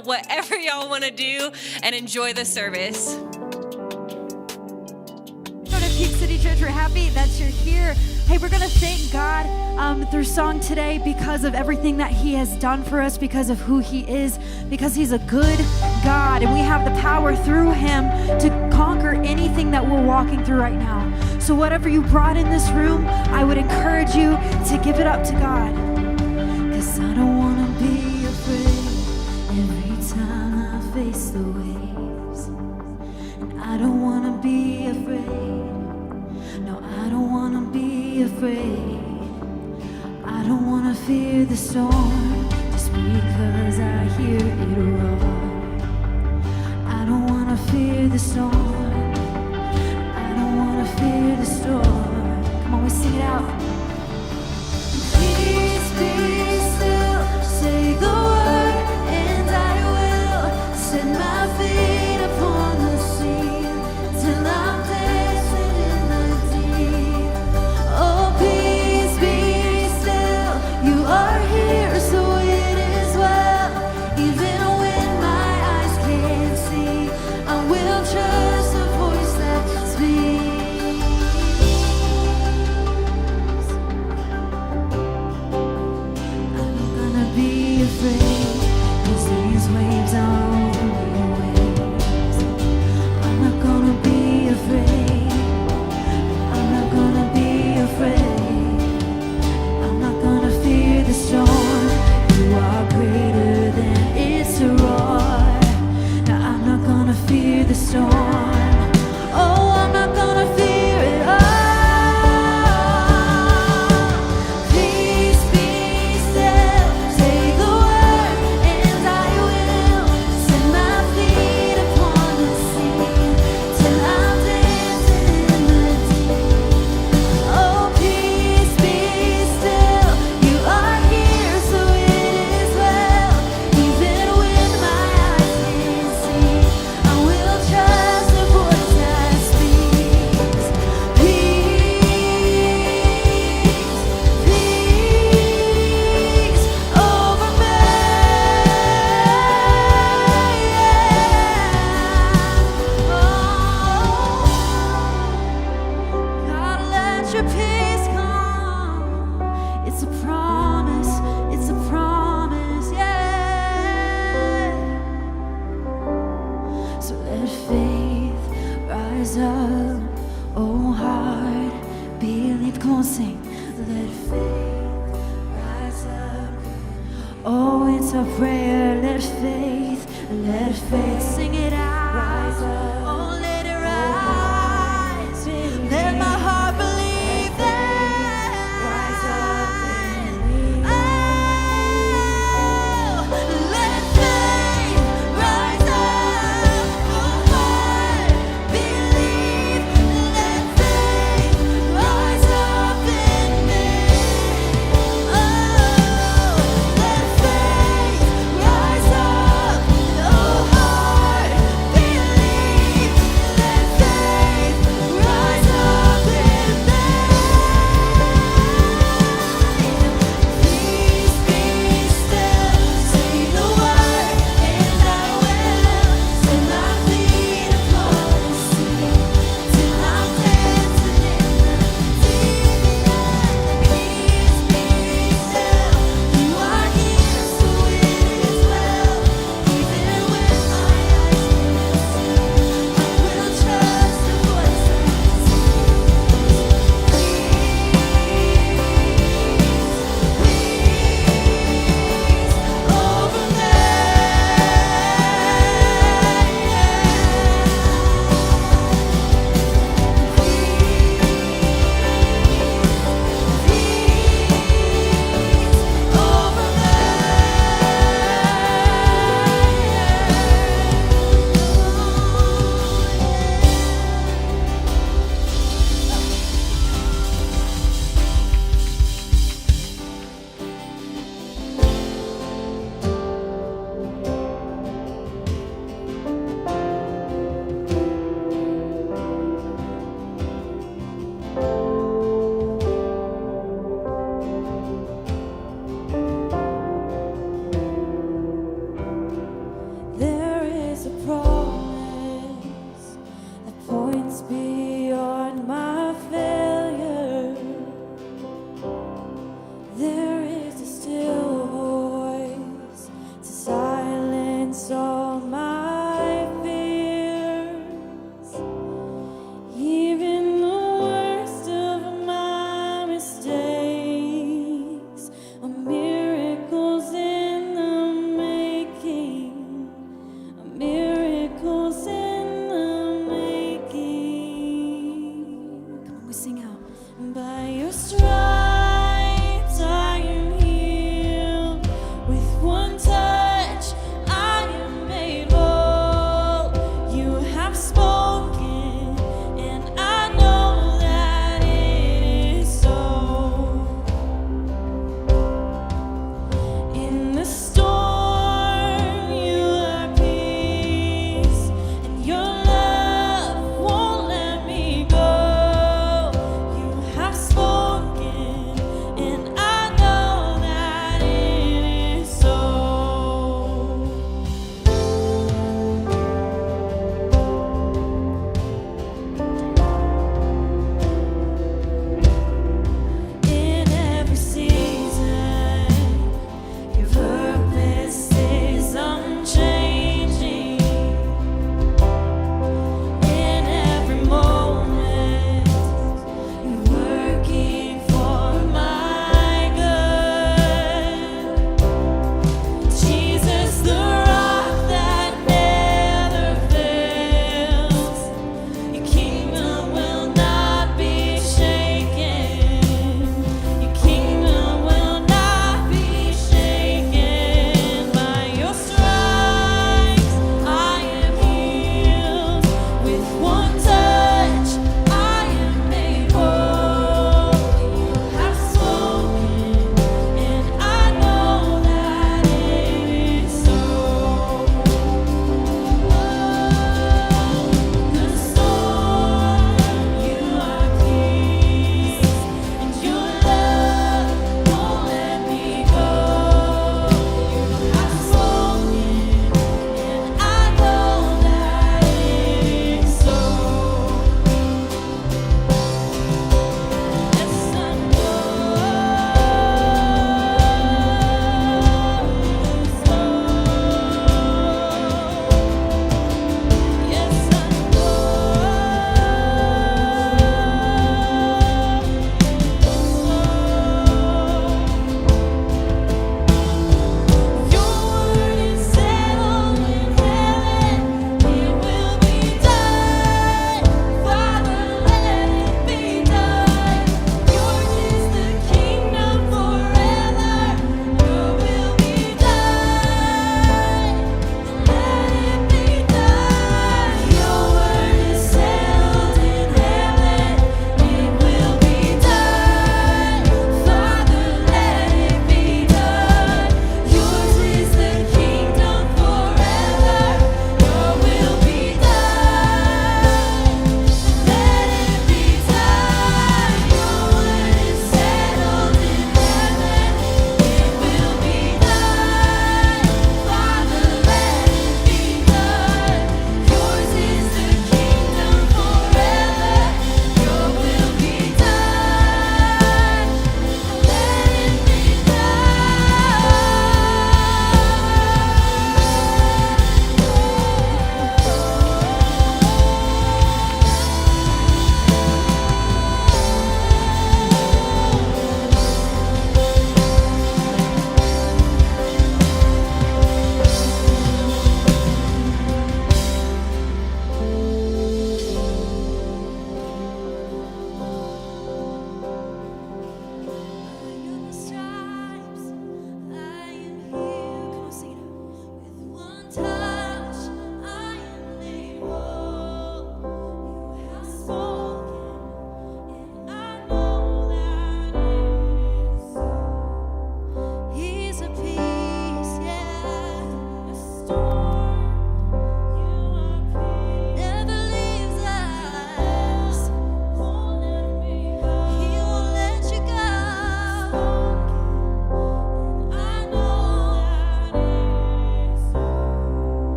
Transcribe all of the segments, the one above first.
grill, whatever y'all want to do, and enjoy the service. Peak City Church, we're happy that you're here. Hey, we're going to thank God through song today because of everything that he has done for us, because of who he is, because he's a good God, and we have the power through him to conquer anything that we're walking through right now. So whatever you brought in this room, I would encourage you to give it up to God. 'Cause I don't want to be afraid every time I face the waves. And I don't want to be afraid. No, I don't want to be afraid. I don't want to fear the storm just because I hear it roar. I don't want to fear the storm. I don't want to fear the storm. Come on, we sing it out. Peace, be still, say the word, and I will set my feet upon the sea till I'm dancing in the deep. Oh, peace, be still, you are here, so it is well. Even when my eyes can't see, I will trust the voice that speaks. I'm not gonna be afraid, 'cause these waves are only waves. I'm not gonna be afraid. I'm not gonna be afraid. I'm not gonna fear the storm. You are greater than its roar. Now I'm not gonna fear the storm. Oh, I'm not gonna fear it all. Peace, be still, say the word, and I will set my feet upon the sea till I'm dancing in the deep. Oh, peace, be still, you are here, so it is well. Even when my eyes can't see, I will trust the voice that speaks. Peace, peace over me. Oh, God, let your peace come. It's a promise, yeah. So let faith rise up, oh heart, believe. Come on, sing. Let faith rise up. Oh, it's a prayer. Let faith sing it out. Rise up. Oh, let it rise. Let my heart believe that. Rise up. Oh, let faith rise up. Oh, heart, believe. Let faith rise up in me. Oh, let faith rise up. Oh, heart,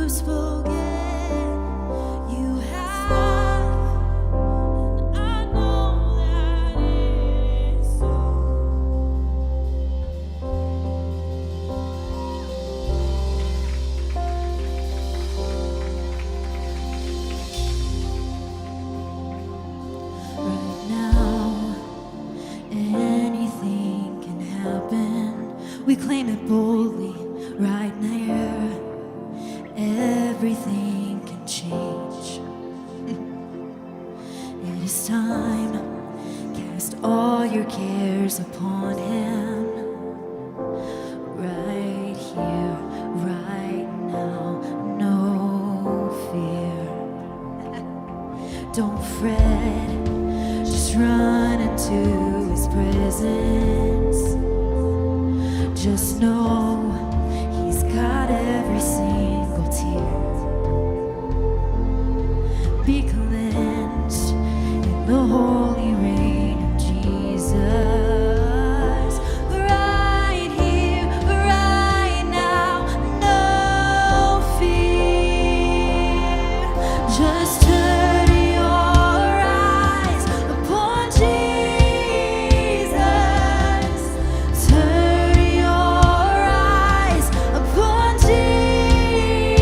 have spoken, you have, and I know that it is so. Right now, anything can happen. We claim it boldly right there. Everything can change. It is time. Cast all your cares upon Him. Right here, right now, no fear. Don't fret, just run into His presence. Just know He's got every single tear. Be cleansed in the holy rain of Jesus. Right here, right now, no fear. Just turn your eyes upon Jesus. Turn your eyes upon Jesus.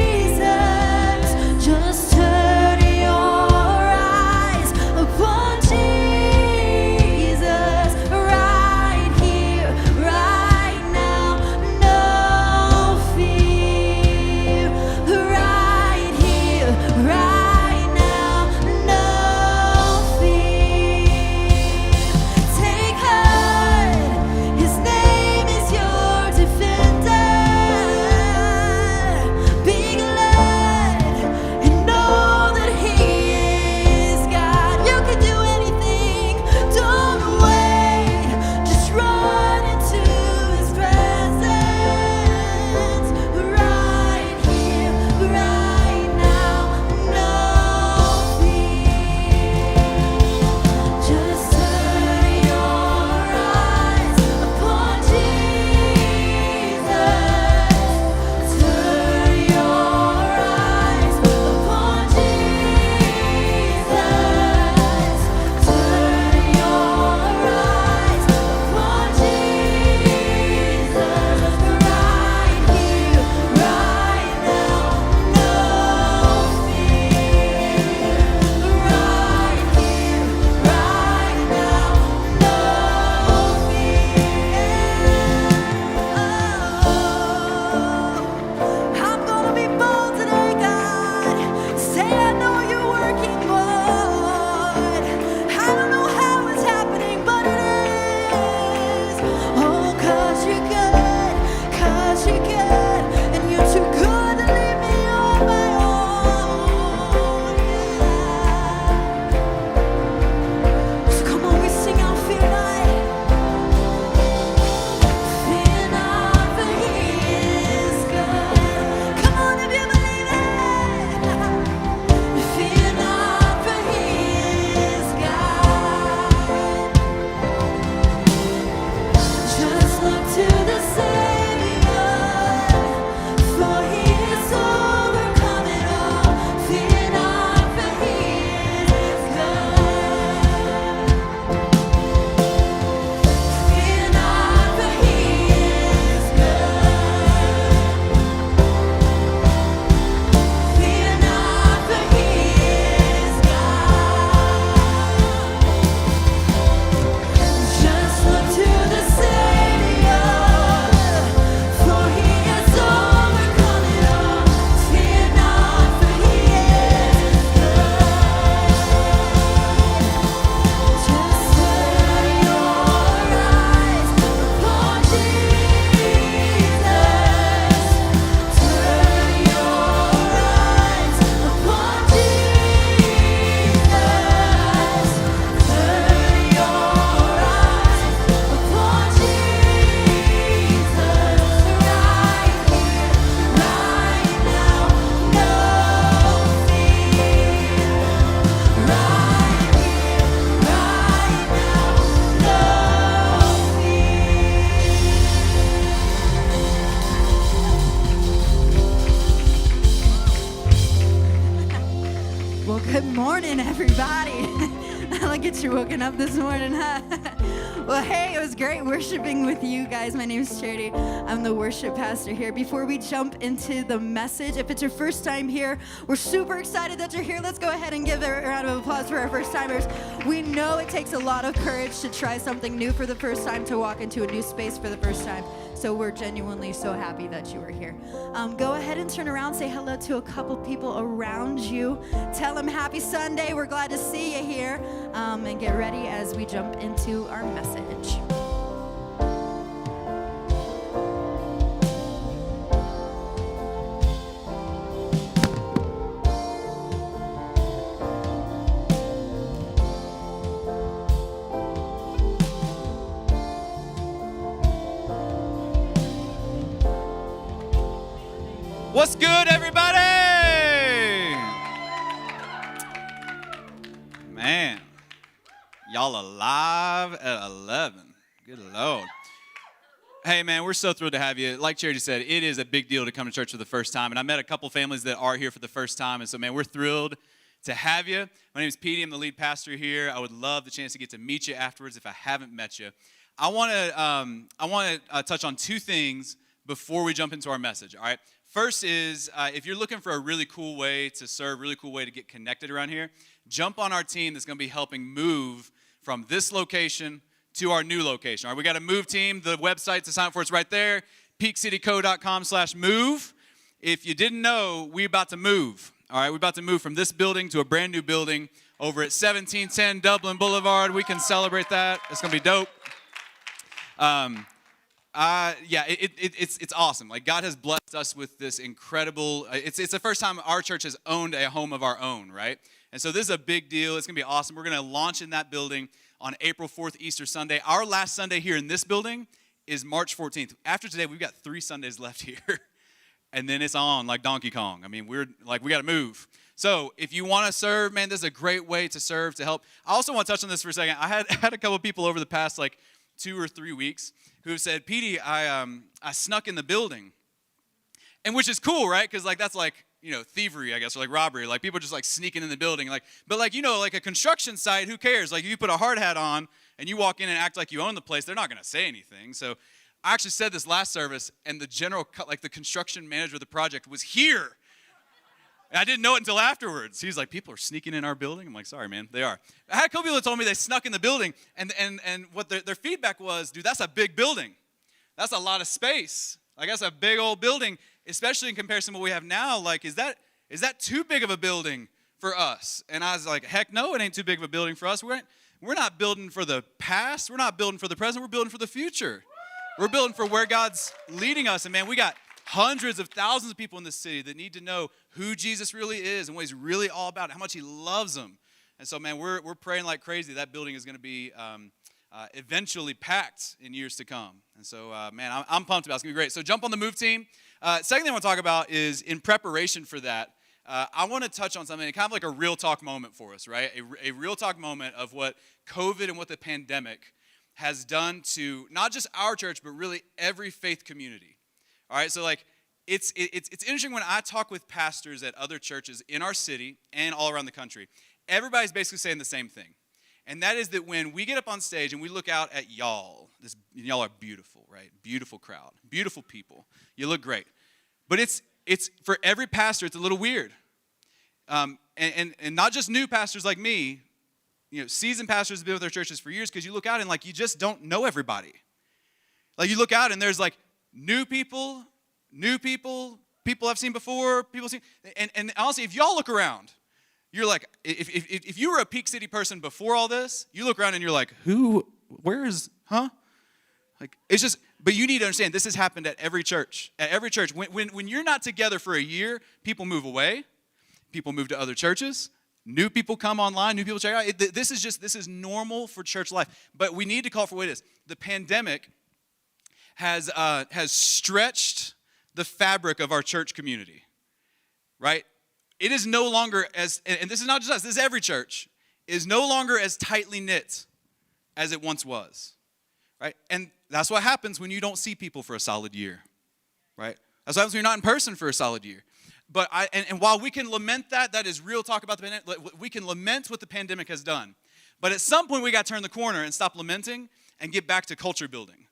Good morning, everybody. Look at you woken up this morning, huh? Well, hey, it was great worshiping with you guys. My name is Charity. I'm the worship pastor here. Before we jump into the message, if it's your first time here, we're super excited that you're here. Let's go ahead and give a round of applause for our first timers. We know it takes a lot of courage to try something new for the first time, to walk into a new space for the first time. So we're genuinely so happy that you are here. Go ahead and turn around, say hello to a couple people around you. Tell them happy Sunday. We're glad to see you here. And get ready as we jump into our message. What's good, everybody? Man, y'all alive at 11. Good Lord. Hey, man, we're so thrilled to have you. Like Charity said, it is a big deal to come to church for the first time. And I met a couple families that are here for the first time. And so, man, we're thrilled to have you. My name is Petey. I'm the lead pastor here. I would love the chance to get to meet you afterwards if I haven't met you. I want to touch on two things before we jump into our message, all right? First is, if you're looking for a really cool way to serve, really cool way to get connected around here, jump on our team that's going to be helping move from this location to our new location. All right, we got a move team. The website to sign up for is right there, peakcityco.com/move. If you didn't know, we're about to move. All right, we're about to move from this building to a brand new building over at 1710 Dublin Boulevard. We can celebrate that. It's going to be dope. It's awesome. Like, God has blessed us with this incredible, it's the first time our church has owned a home of our own, right? And so this is a big deal. It's going to be awesome. We're going to launch in that building on April 4th, Easter Sunday. Our last Sunday here in this building is March 14th. After today, we've got 3 Sundays left here. And then it's on like Donkey Kong. I mean, we got to move. So if you want to serve, man, this is a great way to serve, to help. I also want to touch on this for a second. I had a couple of people over the past 2 or 3 weeks who have said, Petey, I snuck in the building. And which is cool, right? Because that's thievery, I guess, or robbery. People just sneaking in the building. But a construction site, who cares? If you put a hard hat on and you walk in and act like you own the place, they're not going to say anything. So I actually said this last service, and the the construction manager of the project was here. And I didn't know it until afterwards. He was like, people are sneaking in our building? I'm like, sorry, man, they are. I had a couple people that told me they snuck in the building, and what their feedback was, dude, that's a big building. That's a lot of space. That's a big old building, especially in comparison to what we have now. Is that too big of a building for us? And I was like, heck no, it ain't too big of a building for us. We're not building for the past. We're not building for the present. We're building for the future. We're building for where God's leading us. And man, we got hundreds of thousands of people in this city that need to know who Jesus really is and what he's really all about, and how much he loves them. And so, man, we're praying like crazy. That building is going to be eventually packed in years to come. And so, man, I'm pumped about it. It's going to be great. So jump on the move team. Second thing I want to talk about is, in preparation for that, I want to touch on something, kind of like a real talk moment for us, right? A real talk moment of what COVID and what the pandemic has done to not just our church, but really every faith community. All right, so it's interesting when I talk with pastors at other churches in our city and all around the country. Everybody's basically saying the same thing, and that is that when we get up on stage and we look out at y'all, y'all are beautiful, right? Beautiful crowd, beautiful people. You look great, but it's for every pastor, it's a little weird, and not just new pastors like me. Seasoned pastors have been with their churches for years, because you look out and you just don't know everybody. You look out and there's new people I've seen before, and honestly, if y'all look around, you're if you were a Peak City person before all this, you look around and you're like, it's just, but you need to understand, this has happened at every church. At every church, when you're not together for a year, people move away, people move to other churches, new people come online, new people check out. This is normal for church life, but we need to call for what it is. The pandemic has stretched the fabric of our church community, right? It is no longer and this is not just us, this is every church, is no longer as tightly knit as it once was, right? And that's what happens when you don't see people for a solid year, right? That's what happens when you're not in person for a solid year. and while we can lament that is real talk about the pandemic, we can lament what the pandemic has done. But at some point, we got to turn the corner and stop lamenting and get back to culture building.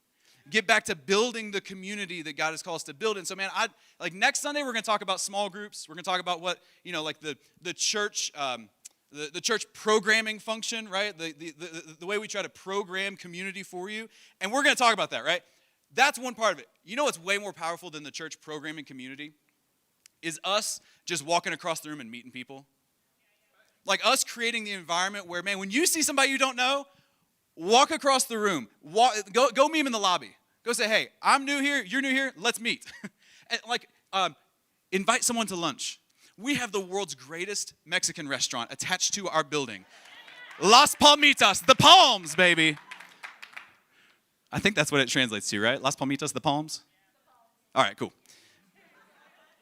Get back to building the community that God has called us to build. And so, man, next Sunday, we're going to talk about small groups. We're going to talk about what, the church, the church programming function, right? The way we try to program community for you. And we're going to talk about that, right? That's one part of it. You know what's way more powerful than the church programming community? Is us just walking across the room and meeting people. Like us creating the environment where, man, when you see somebody you don't know, walk across the room. Go meet them in the lobby. Go say, hey, I'm new here, you're new here, let's meet. And invite someone to lunch. We have the world's greatest Mexican restaurant attached to our building. Las Palmitas, the Palms, baby. I think that's what it translates to, right? Las Palmitas, the Palms? All right, cool.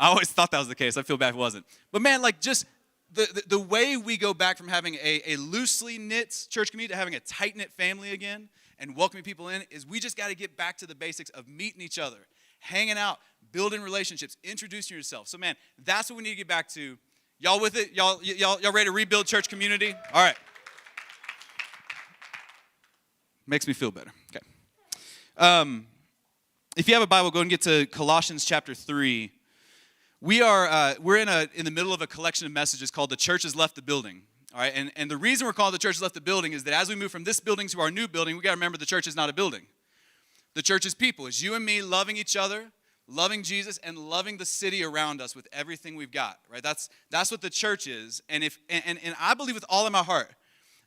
I always thought that was the case. I feel bad if it wasn't. But man, just the way we go back from having a loosely knit church community to having a tight-knit family again and welcoming people in is we just got to get back to the basics of meeting each other, hanging out, building relationships, introducing yourself. So man, that's what we need to get back to. Y'all with it? Y'all ready to rebuild church community? All right. Makes me feel better. Okay. If you have a Bible, go and get to Colossians chapter 3. We're in the middle of a collection of messages called "The Church Has Left the Building." All right, and the reason we're called "The Church Has Left the Building" is that as we move from this building to our new building, we got to remember the church is not a building. The church is people. It's you and me loving each other, loving Jesus, and loving the city around us with everything we've got. Right? That's what the church is. And I believe with all of my heart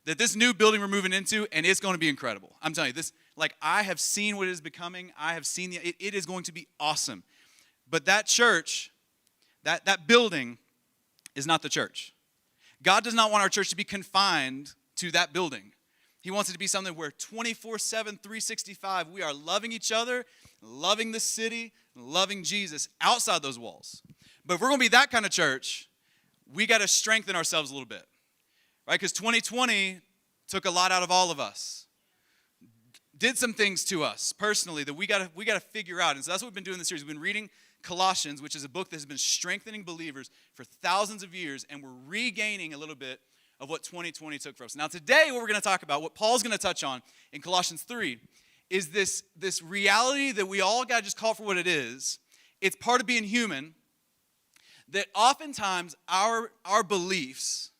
that this new building we're moving into, and it's going to be incredible. I'm telling you this. I have seen what it is becoming. I have seen it is going to be awesome. But that church. That building is not the church. God does not want our church to be confined to that building. He wants it to be something where 24/7, 365, we are loving each other, loving the city, loving Jesus outside those walls. But if we're going to be that kind of church, we got to strengthen ourselves a little bit, right? Because 2020 took a lot out of all of us. Did some things to us personally that we got to figure out. And so that's what we've been doing this series. We've been reading Colossians, which is a book that has been strengthening believers for thousands of years, and we're regaining a little bit of what 2020 took for us. Now today, what we're going to talk about, what Paul's going to touch on in Colossians 3, is this reality that we all got to just call for what it is. It's part of being human, that oftentimes our beliefs,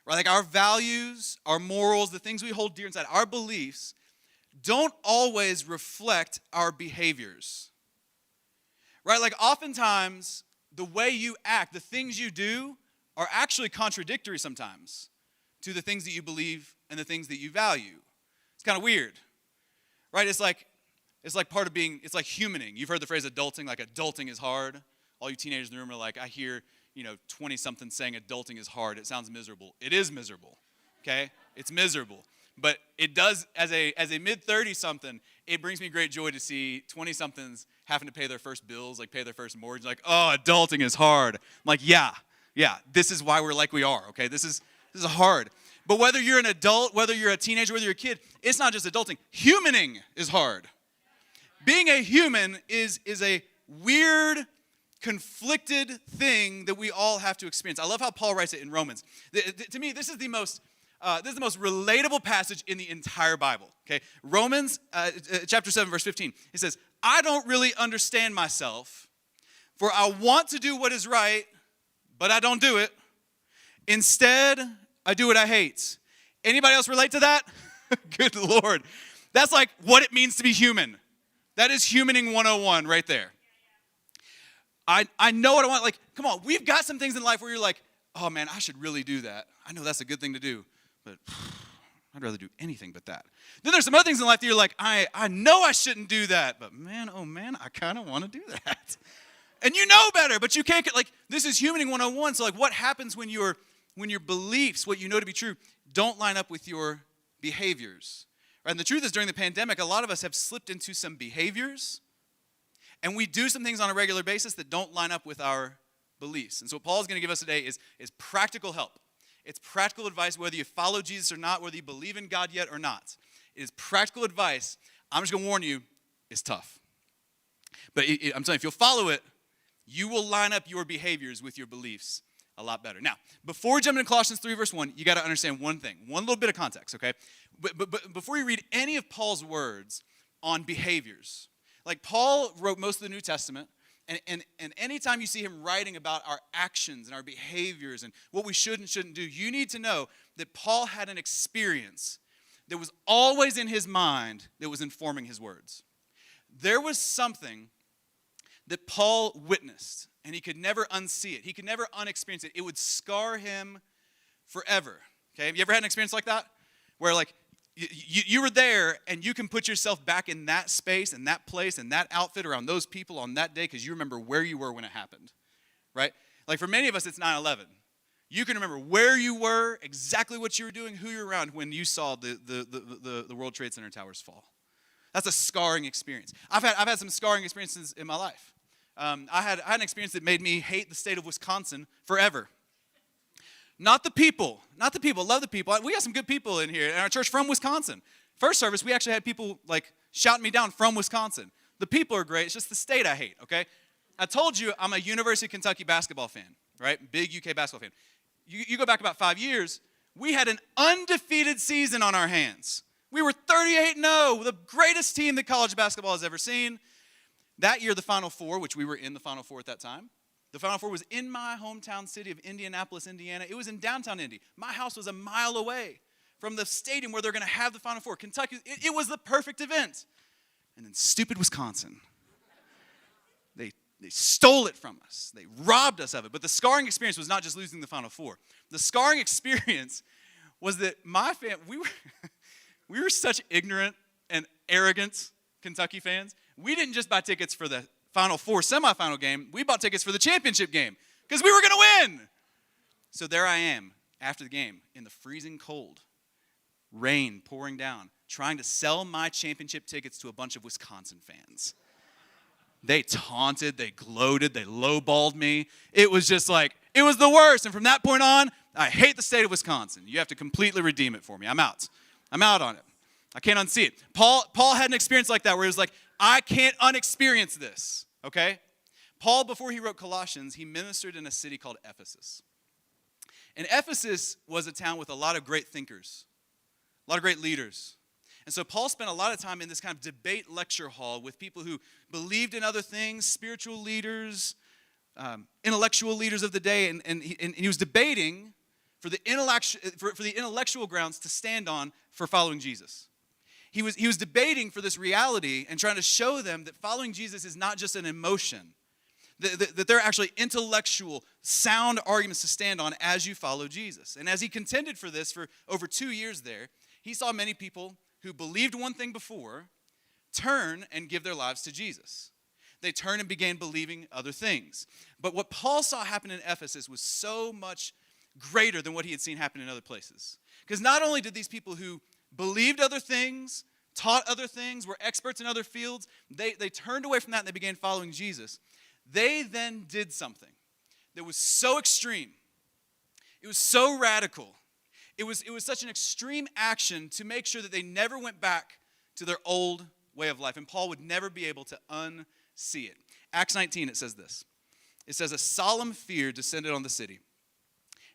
right, our values, our morals, the things we hold dear inside, our beliefs don't always reflect our behaviors. Right? Oftentimes, the way you act, the things you do, are actually contradictory sometimes to the things that you believe and the things that you value. It's kind of weird. Right? It's like part of being, it's like humaning. You've heard the phrase adulting, adulting is hard. All you teenagers in the room are I hear, 20-something saying adulting is hard. It sounds miserable. It is miserable. Okay? It's miserable. But it does, as a mid-30-something, it brings me great joy to see 20-somethings having to pay their first bills, pay their first mortgage. Oh, adulting is hard. I'm yeah, this is why we're like we are, okay? This is hard. But whether you're an adult, whether you're a teenager, whether you're a kid, it's not just adulting. Humaning is hard. Being a human is a weird, conflicted thing that we all have to experience. I love how Paul writes it in Romans. To me, this is the most relatable passage in the entire Bible, okay? Romans chapter 7, verse 15. It says, I don't really understand myself, for I want to do what is right, but I don't do it. Instead, I do what I hate. Anybody else relate to that? Good Lord. That's what it means to be human. That is humaning 101 right there. I know what I want. Come on, we've got some things in life where you're oh man, I should really do that. I know that's a good thing to do. But I'd rather do anything but that. Then there's some other things in life that you're I know I shouldn't do that, but man, oh man, I kind of want to do that. And you know better, but you can't this is humaning 101. So what happens when your beliefs, what you know to be true, don't line up with your behaviors? Right? And the truth is during the pandemic, a lot of us have slipped into some behaviors, and we do some things on a regular basis that don't line up with our beliefs. And so what Paul's going to give us today is practical help. It's practical advice, whether you follow Jesus or not, whether you believe in God yet or not. It is practical advice. I'm just going to warn you, it's tough. But I'm telling you, if you'll follow it, you will line up your behaviors with your beliefs a lot better. Now, before we jump into Colossians 3, verse 1, you got to understand one thing, one little bit of context, okay? But before you read any of Paul's words on behaviors, like Paul wrote most of the New Testament, and anytime you see him writing about our actions and our behaviors and what we should and shouldn't do, you need to know that Paul had an experience that was always in his mind that was informing his words. There was something that Paul witnessed, and he could never unsee it. He could never unexperience it. It would scar him forever. Okay, have you ever had an experience like that? Where like you were there, and you can put yourself back in that space and that place and that outfit around those people on that day because you remember where you were when it happened, right? Like for many of us, it's 9/11. You can remember where you were, exactly what you were doing, who you were around when you saw the World Trade Center towers fall. That's a scarring experience. I've had some scarring experiences in my life. I had an experience that made me hate the state of Wisconsin forever. Not the people. Love the people. We got some good people in here in our church from Wisconsin. First service, we actually had people like shouting me down from Wisconsin. The people are great. It's just the state I hate, okay? I told you I'm a University of Kentucky basketball fan, right? Big UK basketball fan. You go back about 5 years, we had an undefeated season on our hands. We were 38-0, the greatest team that college basketball has ever seen. That year, the Final Four, which we were in the Final Four at that time, the Final Four was in my hometown city of Indianapolis, Indiana. It was in downtown Indy. My house was a mile away from the stadium where they're going to have the Final Four. Kentucky, it was the perfect event. And then stupid Wisconsin. They stole it from us. They robbed us of it. But the scarring experience was not just losing the Final Four. The scarring experience was that my family, we were such ignorant and arrogant Kentucky fans. We didn't just buy tickets for the Final Four semifinal game. We bought tickets for the championship game because we were going to win. So there I am after the game in the freezing cold, rain pouring down, trying to sell my championship tickets to a bunch of Wisconsin fans. They taunted, they gloated, they lowballed me. It was just like, it was the worst. And from that point on, I hate the state of Wisconsin. You have to completely redeem it for me. I'm out on it. I can't unsee it. Paul had an experience like that where he was like, I can't unexperience this, okay? Paul, before he wrote Colossians, he ministered in a city called Ephesus. And Ephesus was a town with a lot of great thinkers, a lot of great leaders. And so Paul spent a lot of time in this kind of debate lecture hall with people who believed in other things, spiritual leaders, intellectual leaders of the day, and he was debating for the intellectual grounds to stand on for following Jesus. He was debating for this reality and trying to show them that following Jesus is not just an emotion, that there are actually intellectual, sound arguments to stand on as you follow Jesus. And as he contended for this for over 2 years there, he saw many people who believed one thing before turn and give their lives to Jesus. They turned and began believing other things. But what Paul saw happen in Ephesus was so much greater than what he had seen happen in other places. Because not only did these people who believed other things, taught other things, were experts in other fields, they turned away from that and they began following Jesus. They then did something that was so extreme. It was so radical. It was such an extreme action to make sure that they never went back to their old way of life. And Paul would never be able to unsee it. Acts 19, it says this. It says, a solemn fear descended on the city,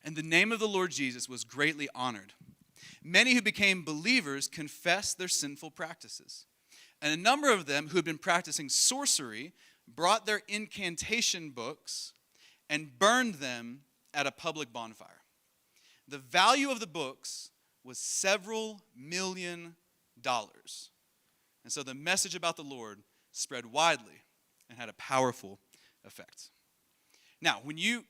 and the name of the Lord Jesus was greatly honored. Many who became believers confessed their sinful practices. And a number of them who had been practicing sorcery brought their incantation books and burned them at a public bonfire. The value of the books was several $million. And so the message about the Lord spread widely and had a powerful effect. Now, when you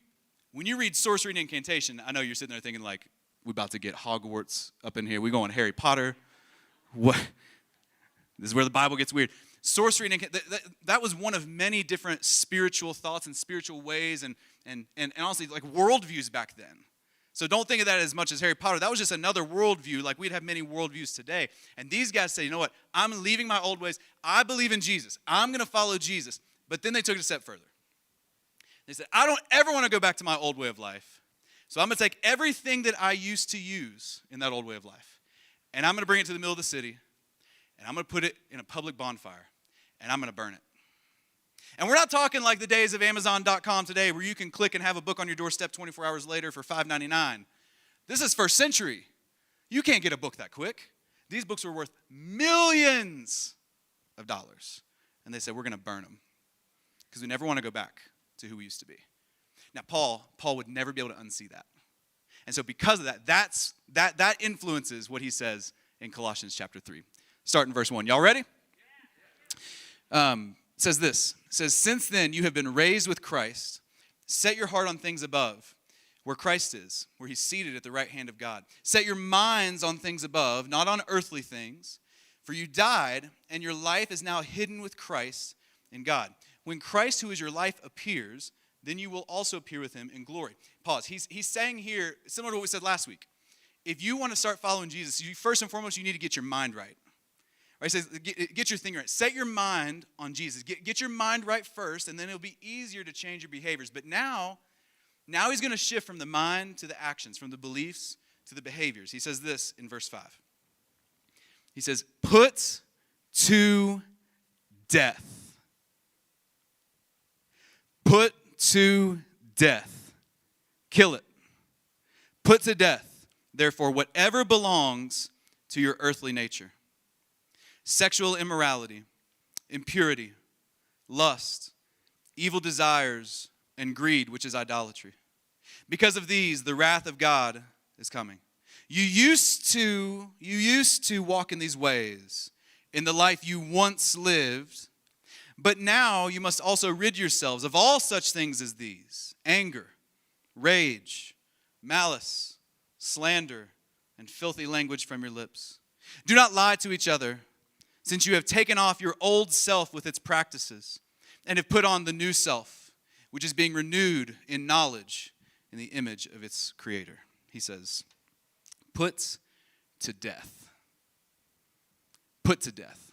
read sorcery and incantation, I know you're sitting there thinking like, we're about to get Hogwarts up in here. We're going Harry Potter. What? This is where the Bible gets weird. Sorcery and that was one of many different spiritual thoughts and spiritual ways and honestly like worldviews back then. So don't think of that as much as Harry Potter. That was just another worldview, like we'd have many worldviews today. And these guys say, you know what? I'm leaving my old ways. I believe in Jesus. I'm going to follow Jesus. But then they took it a step further. They said, I don't ever want to go back to my old way of life. So I'm going to take everything that I used to use in that old way of life, and I'm going to bring it to the middle of the city, and I'm going to put it in a public bonfire, and I'm going to burn it. And we're not talking like the days of Amazon.com today where you can click and have a book on your doorstep 24 hours later for $5.99. This is first century. You can't get a book that quick. These books were worth millions of dollars. And they said, we're going to burn them because we never want to go back to who we used to be. Now, Paul would never be able to unsee that. And so because of that, that influences what he says in Colossians chapter 3. Start in verse 1. Y'all ready? It says this. It says, since then you have been raised with Christ. Set your heart on things above, where Christ is, where he's seated at the right hand of God. Set your minds on things above, not on earthly things. For you died, and your life is now hidden with Christ in God. When Christ, who is your life, appears, then you will also appear with him in glory. Pause. He's saying here, similar to what we said last week, if you want to start following Jesus, first and foremost, you need to get your mind right. Right? He says, get your thing right. Set your mind on Jesus. Get your mind right first, and then it'll be easier to change your behaviors. But now he's going to shift from the mind to the actions, from the beliefs to the behaviors. He says this in verse 5. He says, put to death. Put to death. Kill it. Put to death, therefore, whatever belongs to your earthly nature. Sexual immorality, impurity, lust, evil desires, and greed, which is idolatry. Because of these, the wrath of God is coming. You used to walk in these ways in the life you once lived, but now you must also rid yourselves of all such things as these: anger, rage, malice, slander, and filthy language from your lips. Do not lie to each other, since you have taken off your old self with its practices and have put on the new self, which is being renewed in knowledge in the image of its creator. He says, put to death. Put to death.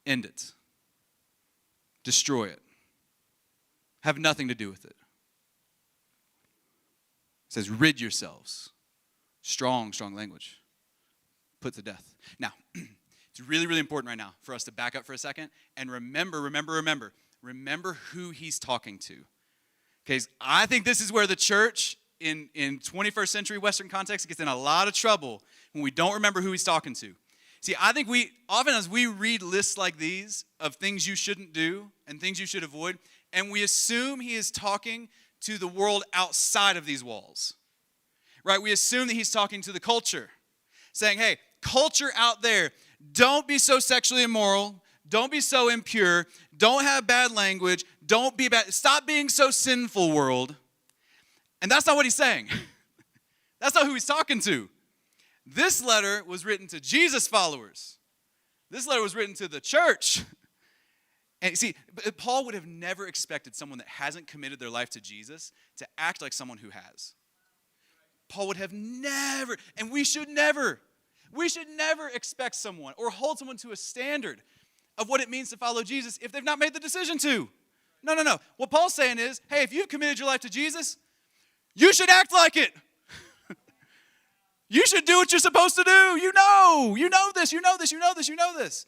End it. Destroy it. Have nothing to do with it. It says, rid yourselves. Strong language. Put to death. Now, it's really, really important right now for us to back up for a second and remember who he's talking to. Okay, I think this is where the church in 21st century Western context gets in a lot of trouble when we don't remember who he's talking to. See, I think often as we read lists like these of things you shouldn't do and things you should avoid, and we assume he is talking to the world outside of these walls, right? We assume that he's talking to the culture, saying, hey, culture out there, don't be so sexually immoral, don't be so impure, don't have bad language, don't be bad, stop being so sinful, world. And that's not what he's saying. That's not who he's talking to. This letter was written to Jesus followers. This letter was written to the church. And see, Paul would have never expected someone that hasn't committed their life to Jesus to act like someone who has. Paul would have never, and we should never expect someone or hold someone to a standard of what it means to follow Jesus if they've not made the decision to. No. What Paul's saying is, hey, if you've committed your life to Jesus, you should act like it. You should do what you're supposed to do. You know this.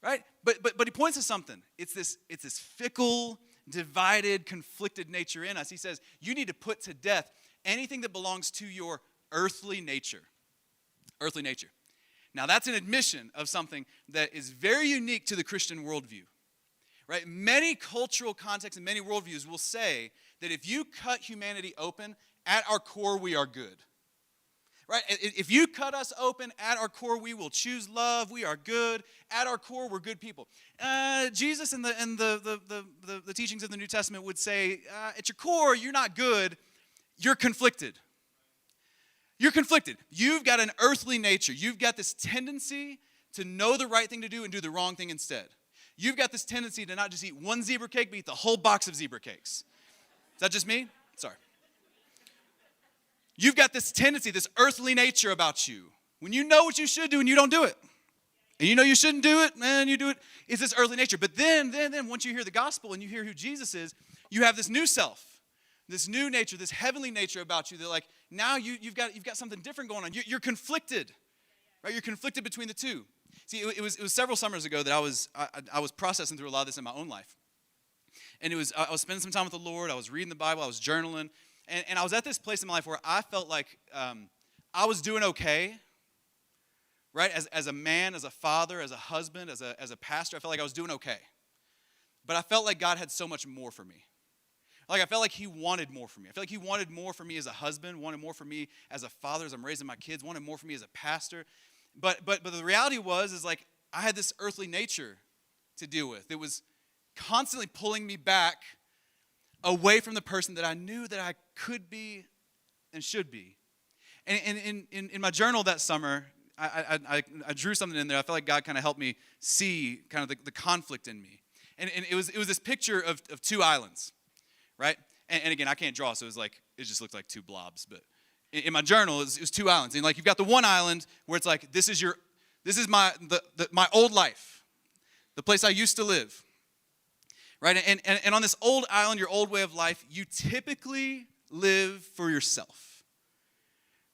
Right? But he points to something. It's this fickle, divided, conflicted nature in us. He says, you need to put to death anything that belongs to your earthly nature. Earthly nature. Now, that's an admission of something that is very unique to the Christian worldview. Right? Many cultural contexts and many worldviews will say that if you cut humanity open, at our core, we are good. Right? If you cut us open, at our core, we will choose love. We are good. At our core, we're good people. Jesus and the teachings of the New Testament would say, at your core, you're not good. You're conflicted. You're conflicted. You've got an earthly nature. You've got this tendency to know the right thing to do and do the wrong thing instead. You've got this tendency to not just eat one zebra cake, but eat the whole box of zebra cakes. Is that just me? Sorry. You've got this tendency, this earthly nature about you. When you know what you should do and you don't do it. And you know you shouldn't do it, and you do it. It's this earthly nature. But then once you hear the gospel and you hear who Jesus is, you have this new self, this new nature, this heavenly nature about you that like now you've got something different going on. You're conflicted, right? You're conflicted between the two. See, it was several summers ago that I was processing through a lot of this in my own life. And I was spending some time with the Lord. I was reading the Bible. I was journaling. And I was at this place in my life where I felt like I was doing okay, right? As a man, as a father, as a husband, as a pastor, I felt like I was doing okay. But I felt like God had so much more for me. Like I felt like he wanted more for me. I felt like he wanted more for me as a husband, wanted more for me as a father, as I'm raising my kids, wanted more for me as a pastor. But the reality is like I had this earthly nature to deal with. It was constantly pulling me back away from the person that I knew that I could be and should be. And in my journal that summer, I drew something in there. I felt like God kind of helped me see kind of the conflict in me. And it was this picture of two islands, right? And again, I can't draw, so it just looked like two blobs. But in my journal, it was two islands. And like you've got the one island where it's like, this is my old life, the place I used to live. Right? And on this old island, your old way of life, you typically live for yourself.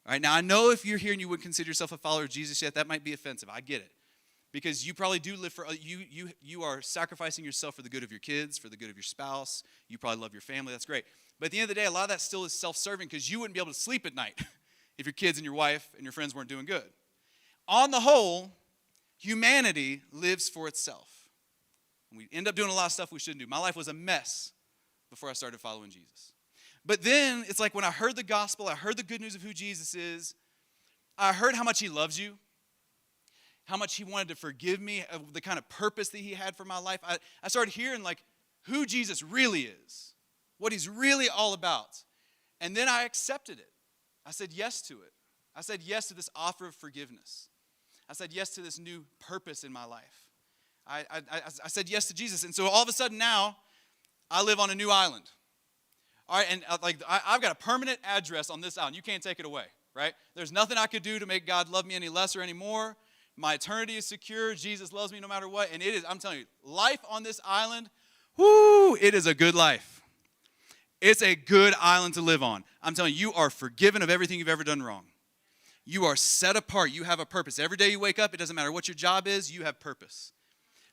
All right? Now, I know if you're here and you wouldn't consider yourself a follower of Jesus yet, that might be offensive. I get it. Because you probably do live for, you are sacrificing yourself for the good of your kids, for the good of your spouse. You probably love your family. That's great. But at the end of the day, a lot of that still is self-serving because you wouldn't be able to sleep at night if your kids and your wife and your friends weren't doing good. On the whole, humanity lives for itself. We end up doing a lot of stuff we shouldn't do. My life was a mess before I started following Jesus. But then it's like when I heard the gospel, I heard the good news of who Jesus is, I heard how much he loves you, how much he wanted to forgive me, of the kind of purpose that he had for my life. I started hearing like who Jesus really is, what he's really all about. And then I accepted it. I said yes to it. I said yes to this offer of forgiveness. I said yes to this new purpose in my life. I said yes to Jesus. And so all of a sudden now, I live on a new island. All right, and I've got a permanent address on this island. You can't take it away, right? There's nothing I could do to make God love me any less or any more. My eternity is secure. Jesus loves me no matter what. And it is, I'm telling you, life on this island, whoo, it is a good life. It's a good island to live on. I'm telling you, you are forgiven of everything you've ever done wrong. You are set apart. You have a purpose. Every day you wake up, it doesn't matter what your job is, you have purpose.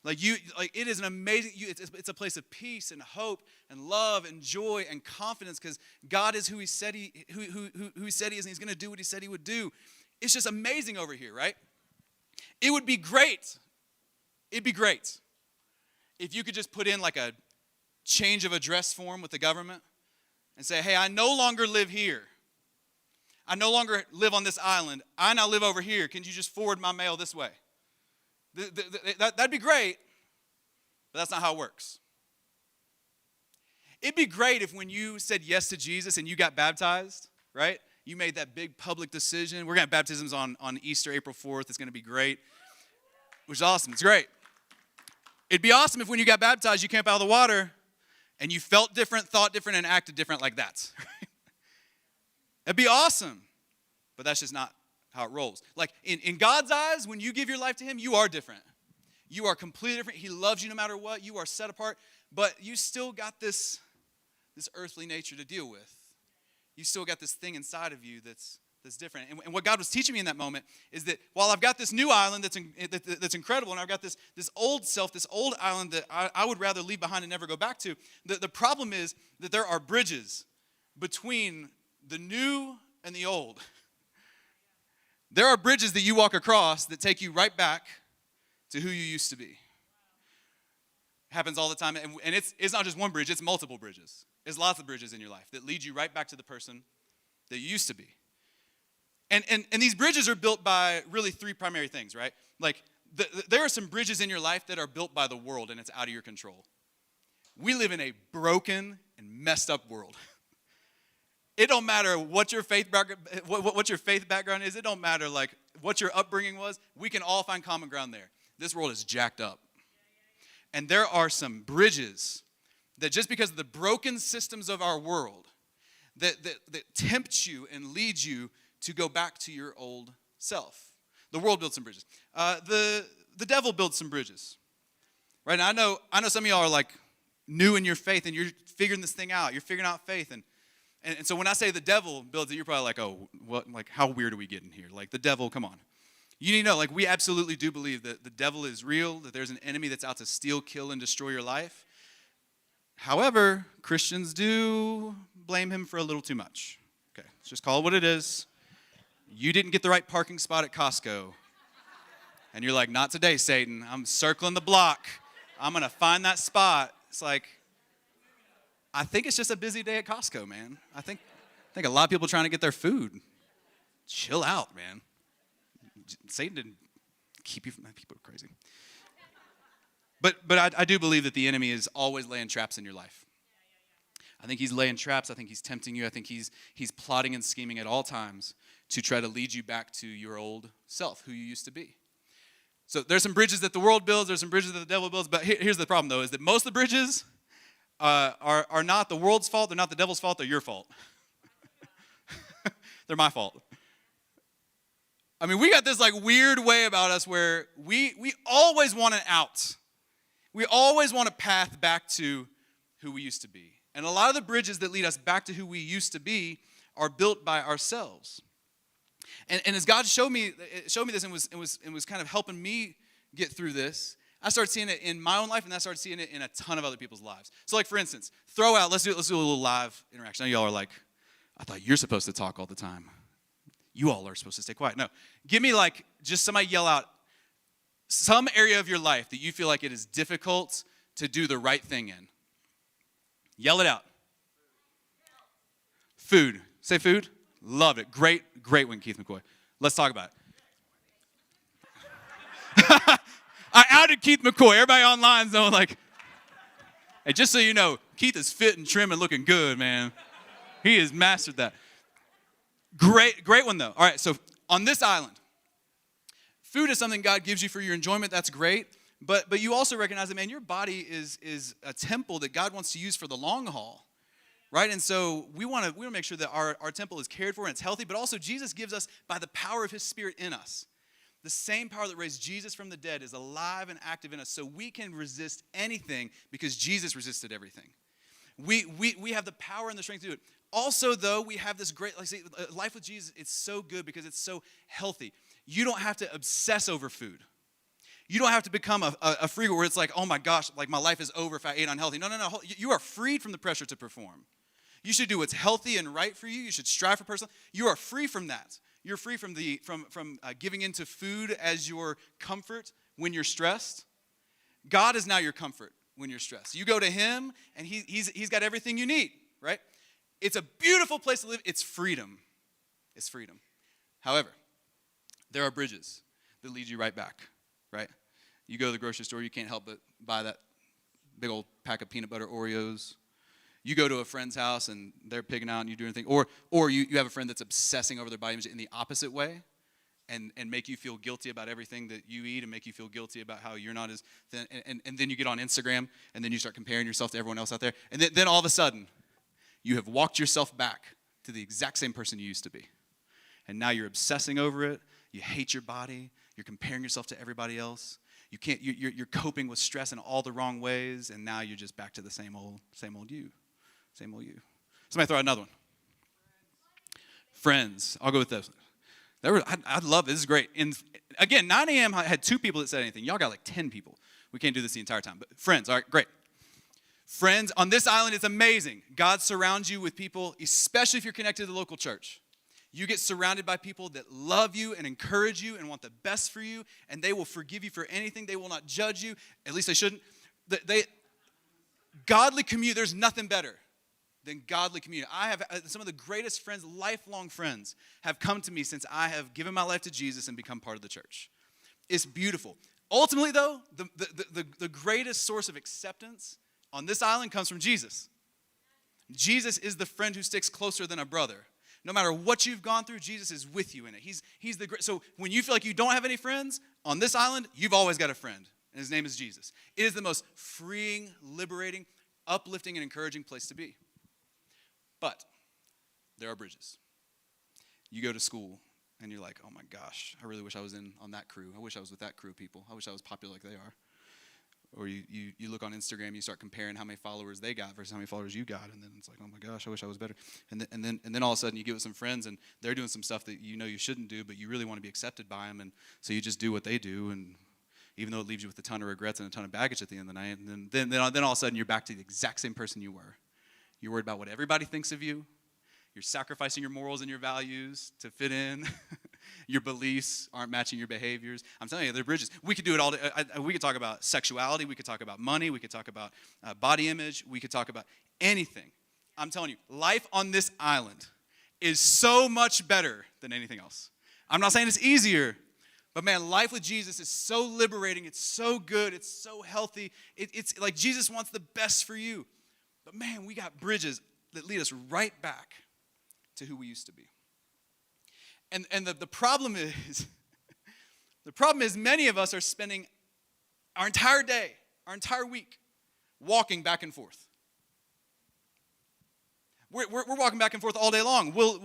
It is an amazing, it's a place of peace and hope and love and joy and confidence because God is who he said he is, and he's going to do what he said he would do. It's just amazing over here, right? It would be great. It'd be great if you could just put in like a change of address form with the government and say, hey, I no longer live here. I no longer live on this island. I now live over here. Can you just forward my mail this way? That'd be great, but that's not how it works. It'd be great if when you said yes to Jesus and you got baptized, right? You made that big public decision. We're going to have baptisms on Easter, April 4th. It's going to be great, which is awesome. It's great. It'd be awesome if when you got baptized, you came up out of the water and you felt different, thought different, and acted different like that. It'd be awesome, but that's just not how it rolls. Like in God's eyes, when you give your life to him, you are different. You are completely different. He loves you no matter what. You are set apart, but you still got this earthly nature to deal with. You still got this thing inside of you that's different. And what God was teaching me in that moment is that while I've got this new island that's incredible, and I've got this old self, this old island that I would rather leave behind and never go back to, the problem is that there are bridges between the new and the old. There are bridges that you walk across that take you right back to who you used to be. It happens all the time. And it's not just one bridge, it's multiple bridges. There's lots of bridges in your life that lead you right back to the person that you used to be. And these bridges are built by really three primary things, right? Like there are some bridges in your life that are built by the world and it's out of your control. We live in a broken and messed up world. It don't matter what your faith background is. It don't matter like what your upbringing was. We can all find common ground there. This world is jacked up. And there are some bridges that just because of the broken systems of our world that tempt you and lead you to go back to your old self. The world builds some bridges. The devil builds some bridges. Right now, I know some of y'all are like new in your faith and you're figuring this thing out. You're figuring out faith and so when I say the devil builds it, you're probably like, oh, what? Like, how weird are we getting here? Like, the devil, come on. You need to know, like, we absolutely do believe that the devil is real, that there's an enemy that's out to steal, kill, and destroy your life. However, Christians do blame him for a little too much. Okay, let's just call it what it is. You didn't get the right parking spot at Costco. And you're like, not today, Satan. I'm circling the block. I'm going to find that spot. It's like, I think it's just a busy day at Costco, man. I think a lot of people trying to get their food. Chill out, man. Satan didn't keep you from that. People are crazy. But I do believe that the enemy is always laying traps in your life. I think he's laying traps. I think he's tempting you. I think he's plotting and scheming at all times to try to lead you back to your old self, who you used to be. So there's some bridges that the world builds. There's some bridges that the devil builds. But here's the problem, though, is that most of the bridges are not the world's fault. They're not the devil's fault. They're your fault. They're my fault. I mean, we got this like weird way about us where we always want an out. We always want a path back to who we used to be. And a lot of the bridges that lead us back to who we used to be are built by ourselves. And as God showed me this and was kind of helping me get through this, I started seeing it in my own life, and I started seeing it in a ton of other people's lives. So like, for instance, let's do a little live interaction. I know y'all are like, I thought you're supposed to talk all the time. You all are supposed to stay quiet. No, give me like, just somebody yell out some area of your life that you feel like it is difficult to do the right thing in. Yell it out. Food. Say food. Loved it. Great one, Keith McCoy. Let's talk about it. I outed Keith McCoy. Everybody online is knowing like, hey, just so you know, Keith is fit and trim and looking good, man. He has mastered that. Great one, though. All right, so on this island, food is something God gives you for your enjoyment. That's great. But you also recognize that, man, your body is a temple that God wants to use for the long haul, right? And so we want to make sure that our temple is cared for and it's healthy, but also Jesus gives us, by the power of his Spirit in us, the same power that raised Jesus from the dead is alive and active in us, so we can resist anything because Jesus resisted everything. We have the power and the strength to do it. Also, though, we have this great, life with Jesus, it's so good because it's so healthy. You don't have to obsess over food. You don't have to become a freak where it's like, oh my gosh, like my life is over if I ate unhealthy. No. You are freed from the pressure to perform. You should do what's healthy and right for you. You should strive for personal. You are free from that. You're free from giving into food as your comfort when you're stressed. God is now your comfort when you're stressed. You go to him, and he's got everything you need, right? It's a beautiful place to live. It's freedom. It's freedom. However, there are bridges that lead you right back, right? You go to the grocery store, you can't help but buy that big old pack of peanut butter Oreos. You go to a friend's house, and they're pigging out, and you do anything. Or you have a friend that's obsessing over their body image in the opposite way, and make you feel guilty about everything that you eat and make you feel guilty about how you're not as thin. And then you get on Instagram, and then you start comparing yourself to everyone else out there. And then all of a sudden, you have walked yourself back to the exact same person you used to be. And now you're obsessing over it. You hate your body. You're comparing yourself to everybody else. You're coping with stress in all the wrong ways, and now you're just back to the same old you. Same old you. Somebody throw out another one. Friends. I'll go with this. I love it. This is great. And again, 9 a.m. had 2 people that said anything. Y'all got like 10 people. We can't do this the entire time. But friends, all right, great. Friends, on this island, it's amazing. God surrounds you with people, especially if you're connected to the local church. You get surrounded by people that love you and encourage you and want the best for you, and they will forgive you for anything. They will not judge you. At least they shouldn't. Godly community, there's nothing better than godly community. I have some of the greatest friends, lifelong friends, have come to me since I have given my life to Jesus and become part of the church. It's beautiful. Ultimately, though, the greatest source of acceptance on this island comes from Jesus. Jesus is the friend who sticks closer than a brother. No matter what you've gone through, Jesus is with you in it. He's the great. So when you feel like you don't have any friends on this island, you've always got a friend, and his name is Jesus. It is the most freeing, liberating, uplifting, and encouraging place to be. But there are bridges. You go to school, and you're like, oh my gosh, I really wish I was on that crew. I wish I was with that crew of people. I wish I was popular like they are. Or you look on Instagram, you start comparing how many followers they got versus how many followers you got, and then it's like, oh my gosh, I wish I was better. And then all of a sudden you get with some friends, and they're doing some stuff that you know you shouldn't do, but you really want to be accepted by them, and so you just do what they do, and even though it leaves you with a ton of regrets and a ton of baggage at the end of the night. And then all of a sudden, you're back to the exact same person you were. You're worried about what everybody thinks of you. You're sacrificing your morals and your values to fit in. Your beliefs aren't matching your behaviors. I'm telling you, they're bridges. We could do it all. We could talk about sexuality. We could talk about money. We could talk about body image. We could talk about anything. I'm telling you, life on this island is so much better than anything else. I'm not saying it's easier, but man, life with Jesus is so liberating. It's so good. It's so healthy. It's like Jesus wants the best for you. But man, we got bridges that lead us right back to who we used to be. And the problem is many of us are spending our entire day, our entire week, walking back and forth. We're walking back and forth all day long. We'll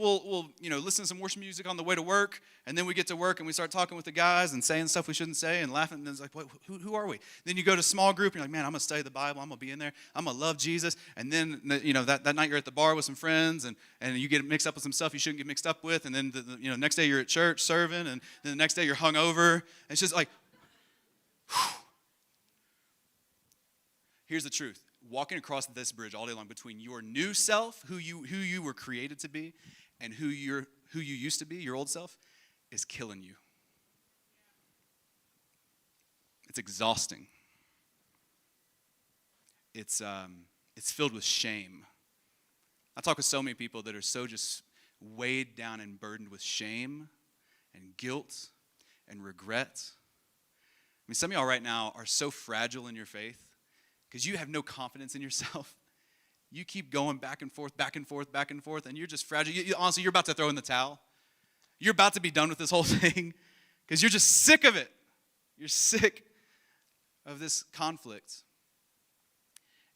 listen to some worship music on the way to work, and then we get to work and we start talking with the guys and saying stuff we shouldn't say and laughing. And it's like, who are we? Then you go to small group and you're like, man, I'm gonna study the Bible. I'm gonna be in there. I'm gonna love Jesus. And then that night you're at the bar with some friends and you get mixed up with some stuff you shouldn't get mixed up with. And then next day you're at church serving, and then the next day you're hungover. And it's just like, whew. Here's the truth. Walking across this bridge all day long between your new self, who you were created to be, and who you used to be, your old self, is killing you. It's exhausting. It's filled with shame. I talk with so many people that are so just weighed down and burdened with shame and guilt and regret. I mean, some of y'all right now are so fragile in your faith because you have no confidence in yourself. You keep going back and forth, back and forth, back and forth, and you're just fragile. Honestly, you're about to throw in the towel. You're about to be done with this whole thing because you're just sick of it. You're sick of this conflict.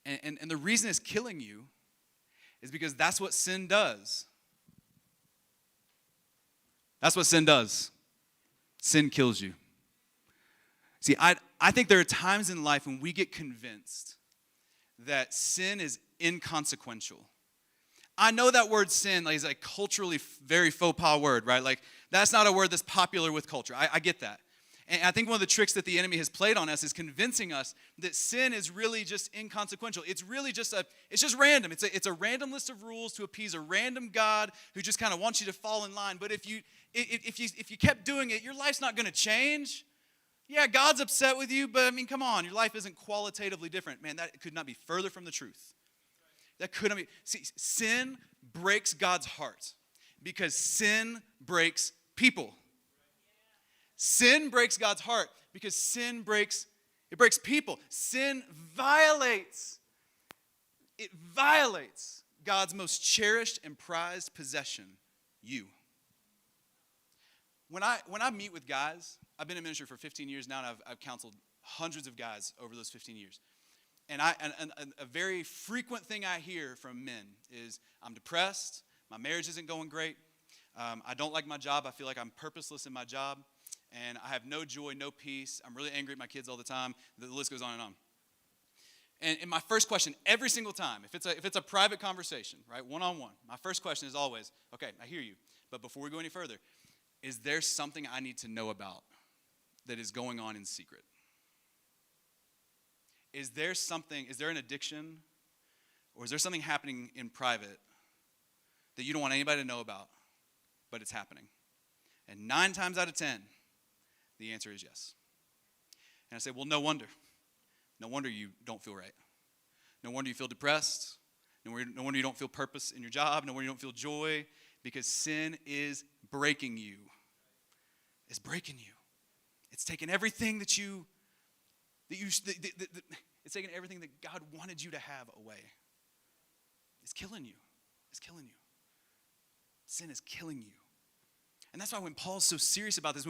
And the reason it's killing you is because that's what sin does. That's what sin does. Sin kills you. See, I think there are times in life when we get convinced that sin is inconsequential. I know that word sin is a culturally very faux pas word, right? Like, that's not a word that's popular with culture. I get that. And I think one of the tricks that the enemy has played on us is convincing us that sin is really just inconsequential. It's really just random. It's a random list of rules to appease a random God who just kind of wants you to fall in line. But if you kept doing it, your life's not going to change. Yeah, God's upset with you, but I mean, come on, your life isn't qualitatively different. Man, that could not be further from the truth. That could not be. See, sin breaks God's heart because sin breaks people. Sin breaks God's heart because it breaks people. Sin violates God's most cherished and prized possession, you. When I meet with guys, I've been in ministry for 15 years now, and I've counseled hundreds of guys over those 15 years. And a very frequent thing I hear from men is, I'm depressed, my marriage isn't going great, I don't like my job, I feel like I'm purposeless in my job, and I have no joy, no peace, I'm really angry at my kids all the time, the list goes on and on. And my first question every single time, if it's a private conversation, right, one-on-one, my first question is always, okay, I hear you, but before we go any further, is there something I need to know about that is going on in secret? Is there an addiction, or is there something happening in private that you don't want anybody to know about, but it's happening? And 9 times out of 10, the answer is yes. And I say, well, no wonder. No wonder you don't feel right. No wonder you feel depressed. No wonder you don't feel purpose in your job. No wonder you don't feel joy, because sin is breaking you. It's breaking you. It's taking everything it's taking everything that God wanted you to have away. It's killing you. It's killing you. Sin is killing you. And that's why when Paul's so serious about this,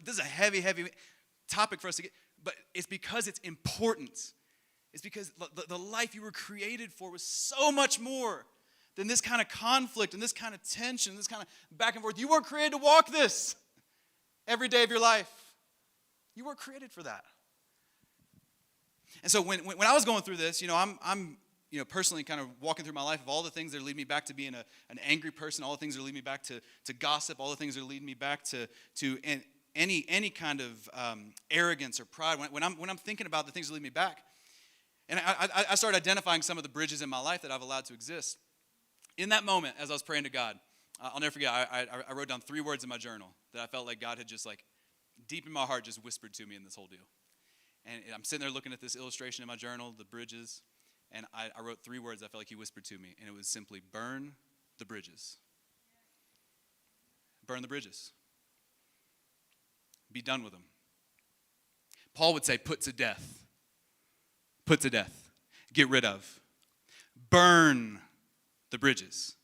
this is a heavy, heavy topic for us to get, but it's because it's important. It's because the life you were created for was so much more than this kind of conflict and this kind of tension, this kind of back and forth. You weren't created to walk this every day of your life. You weren't created for that. And so when I was going through this, I'm personally kind of walking through my life of all the things that lead me back to being an angry person, all the things that lead me back to gossip, all the things that lead me back to any kind of arrogance or pride, when I'm thinking about the things that lead me back, and I started identifying some of the bridges in my life that I've allowed to exist. In that moment, as I was praying to God, I'll never forget, I wrote down 3 words in my journal that I felt like God had just like, deep in my heart, just whispered to me in this whole deal. And I'm sitting there looking at this illustration in my journal, the bridges, and I wrote 3 words I felt like he whispered to me, and it was simply, burn the bridges. Burn the bridges. Be done with them. Paul would say, put to death. Put to death. Get rid of. Burn the bridges.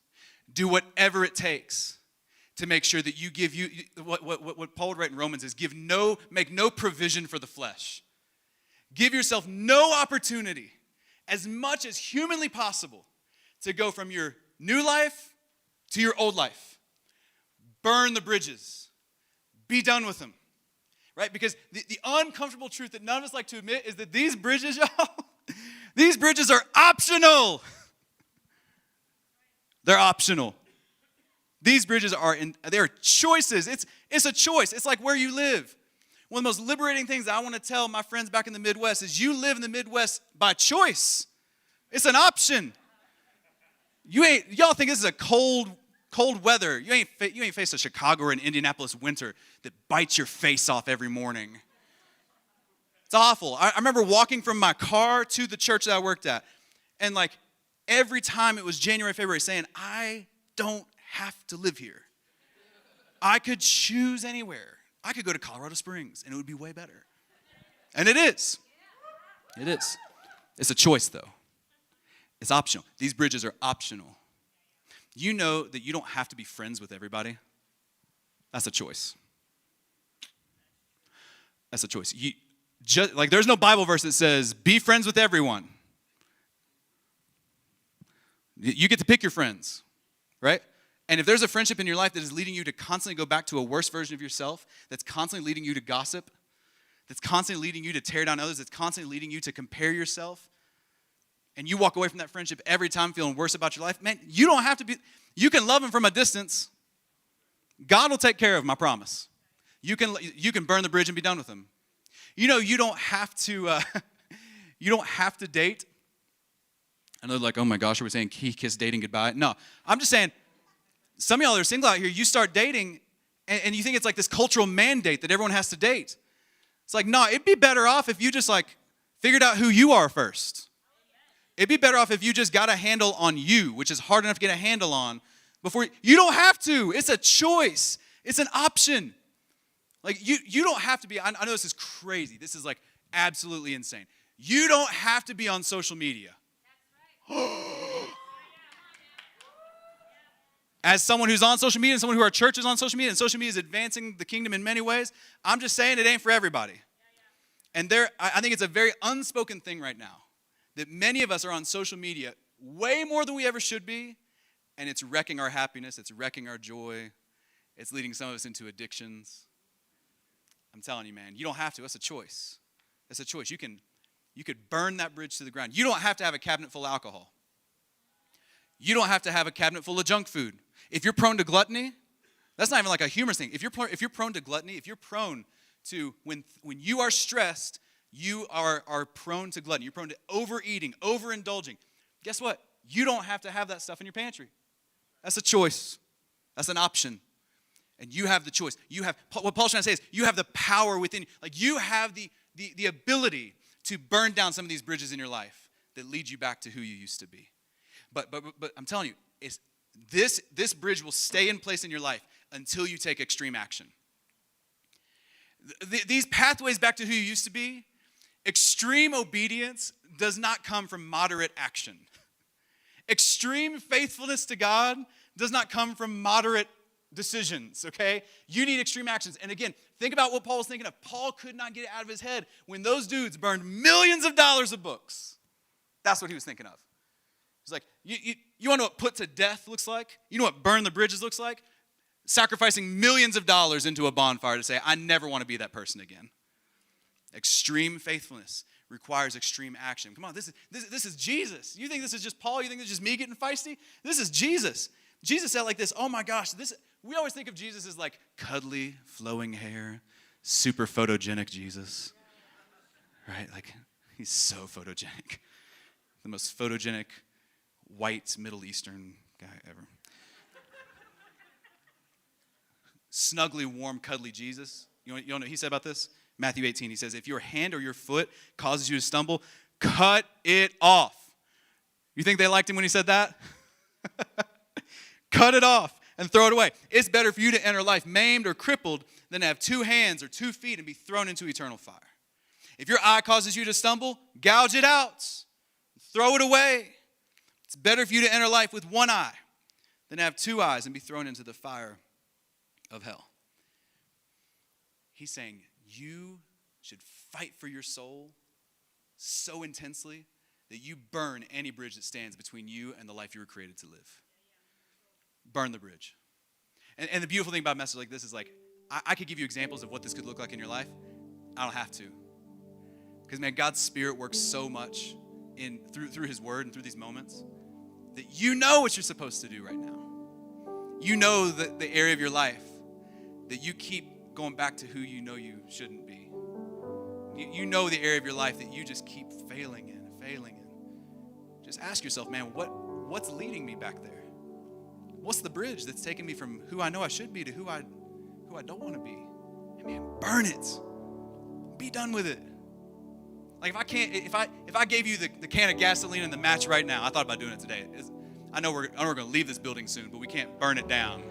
Do whatever it takes to make sure that you give what Paul would write in Romans is make no provision for the flesh. Give yourself no opportunity, as much as humanly possible, to go from your new life to your old life. Burn the bridges. Be done with them. Right? Because the uncomfortable truth that none of us like to admit is that these bridges, y'all, these bridges are optional. They're optional. These bridges they're choices. It's a choice. It's like where you live. One of the most liberating things that I want to tell my friends back in the Midwest is you live in the Midwest by choice. It's an option. Y'all think this is a cold weather. You ain't faced a Chicago or an Indianapolis winter that bites your face off every morning. It's awful. I remember walking from my car to the church that I worked at, and like every time it was January, February, saying, I don't have to live here. I could choose anywhere. I could go to Colorado Springs, and it would be way better. And it is. It is. It's a choice, though. It's optional. These bridges are optional. You know that you don't have to be friends with everybody. That's a choice. That's a choice. There's no Bible verse that says, be friends with everyone. You get to pick your friends, right? And if there's a friendship in your life that is leading you to constantly go back to a worse version of yourself, that's constantly leading you to gossip, that's constantly leading you to tear down others, that's constantly leading you to compare yourself, and you walk away from that friendship every time feeling worse about your life, man, you don't have to be, you can love them from a distance. God will take care of them, I promise. You can burn the bridge and be done with them. You know, you don't have to date. I know, like, oh my gosh, are we saying kiss dating goodbye? No, I'm just saying, some of y'all that are single out here, you start dating, and you think it's like this cultural mandate that everyone has to date. It's like, no, it'd be better off if you just like figured out who you are first. It'd be better off if you just got a handle on you, which is hard enough to get a handle on before you don't have to. It's a choice. It's an option. Like you don't have to be, I know this is crazy. This is like absolutely insane. You don't have to be on social media. As someone who's on social media and someone who our church is on social media, and social media is advancing the kingdom in many ways, I'm just saying it ain't for everybody. And I think it's a very unspoken thing right now that many of us are on social media way more than we ever should be, and it's wrecking our happiness, it's wrecking our joy, it's leading some of us into addictions. I'm telling you, man, you don't have to. It's a choice. It's a choice. You could burn that bridge to the ground. You don't have to have a cabinet full of alcohol. You don't have to have a cabinet full of junk food. If you're prone to gluttony, that's not even like a humorous thing. If you're prone to gluttony, if you're prone to, when you are stressed, you are prone to gluttony. You're prone to overeating, overindulging. Guess what? You don't have to have that stuff in your pantry. That's a choice. That's an option. And you have the choice. What Paul's trying to say is you have the power within you. Like you have the ability to burn down some of these bridges in your life that lead you back to who you used to be. But I'm telling you, this bridge will stay in place in your life until you take extreme action. These pathways back to who you used to be, extreme obedience does not come from moderate action. Extreme faithfulness to God does not come from moderate decisions, okay? You need extreme actions. And again, think about what Paul was thinking of. Paul could not get it out of his head when those dudes burned millions of dollars of books. That's what he was thinking of. He's like, you want to know what put to death looks like? You know what burn the bridges looks like? Sacrificing millions of dollars into a bonfire to say, I never want to be that person again. Extreme faithfulness requires extreme action. Come on, this is Jesus. You think this is just Paul? You think this is just me getting feisty? This is Jesus. Jesus said like this, oh my gosh, we always think of Jesus as like cuddly, flowing hair, super photogenic Jesus, right? Like, he's so photogenic. The most photogenic white Middle Eastern guy ever. Snuggly, warm, cuddly Jesus. You know what he said about this? Matthew 18, he says, if your hand or your foot causes you to stumble, cut it off. You think they liked him when he said that? Cut it off and throw it away. It's better for you to enter life maimed or crippled than to have 2 hands or 2 feet and be thrown into eternal fire. If your eye causes you to stumble, gouge it out. Throw it away. It's better for you to enter life with 1 eye than to have 2 eyes and be thrown into the fire of hell. He's saying you should fight for your soul so intensely that you burn any bridge that stands between you and the life you were created to live. Burn the bridge. And the beautiful thing about a message like this is like, I could give you examples of what this could look like in your life. I don't have to. Because, man, God's Spirit works so much through His Word and through these moments that you know what you're supposed to do right now. You know the area of your life that you keep going back to who you know you shouldn't be. You know the area of your life that you just keep failing in. Just ask yourself, man, what's leading me back there? What's the bridge that's taking me from who I know I should be to who I don't want to be? And man, burn it. Be done with it. Like if I gave you the can of gasoline and the match right now, I thought about doing it today. I know we're going to leave this building soon, but we can't burn it down.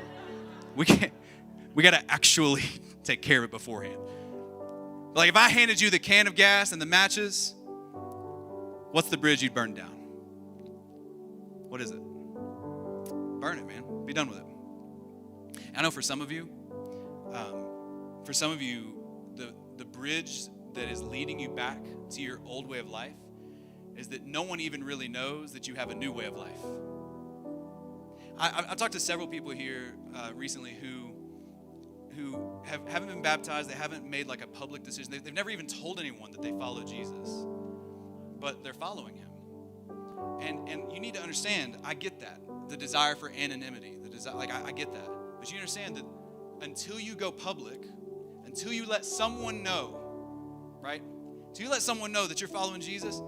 We got to actually take care of it beforehand. Like if I handed you the can of gas and the matches, what's the bridge you'd burn down? What is it? Burn it, man. Be done with it. I know for some of you, the bridge that is leading you back to your old way of life is that no one even really knows that you have a new way of life. I've talked to several people here recently who haven't been baptized. They haven't made like a public decision. They've never even told anyone that they follow Jesus, but they're following Him. And you need to understand, I get that. The desire for anonymity. I get that. But you understand that until you go public, until you let someone know, right? Until you let someone know that you're following Jesus,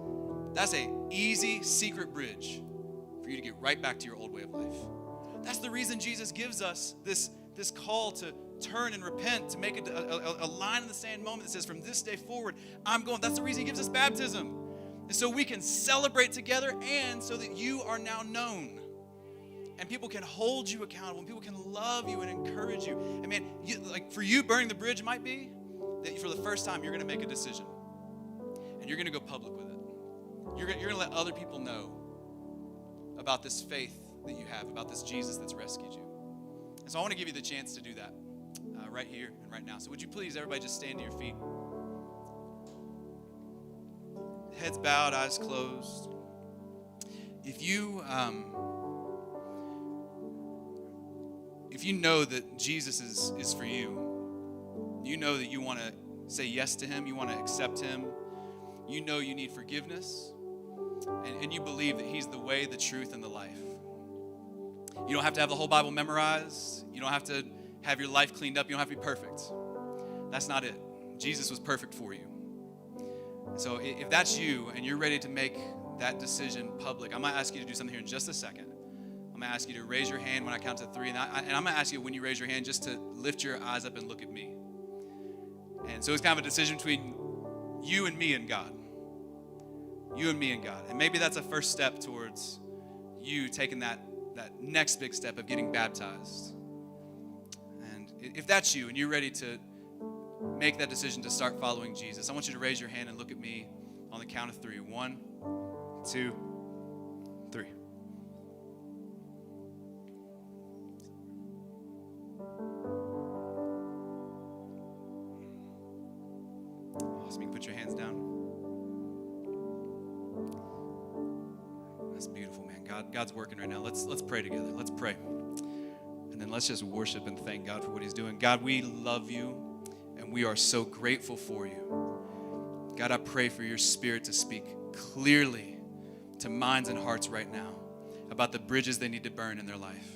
that's an easy, secret bridge for you to get right back to your old way of life. That's the reason Jesus gives us this call to turn and repent, to make a line in the sand moment that says, from this day forward, I'm going. That's the reason He gives us baptism. And so we can celebrate together and so that you are now known. And people can hold you accountable, and people can love you and encourage you. And man, for you, burning the bridge might be that for the first time, you're going to make a decision. And you're going to go public with it. You're going to let other people know about this faith that you have, about this Jesus that's rescued you. And so I want to give you the chance to do that right here and right now. So would you please, everybody, just stand to your feet. Heads bowed, eyes closed. If you know that Jesus is for you, you know that you want to say yes to Him, you want to accept Him, you know you need forgiveness, and you believe that He's the way, the truth, and the life. You don't have to have the whole Bible memorized. You don't have to have your life cleaned up. You don't have to be perfect. That's not it. Jesus was perfect for you. So if that's you and you're ready to make that decision public, I'm going to ask you to do something here in just a second. I'm going to ask you to raise your hand when I count to 3. And I'm going to ask you when you raise your hand just to lift your eyes up and look at me. And so it's kind of a decision between you and me and God. You and me and God. And maybe that's a first step towards you taking that next big step of getting baptized. And if that's you and you're ready to make that decision to start following Jesus, I want you to raise your hand and look at me on the count of 3. 1, 2, 3. Awesome. You can put your hands down. That's beautiful, man. God's working right now. Let's pray together. Let's pray. And then let's just worship and thank God for what He's doing. God, we love You. And we are so grateful for You. God, I pray for Your Spirit to speak clearly to minds and hearts right now about the bridges they need to burn in their life.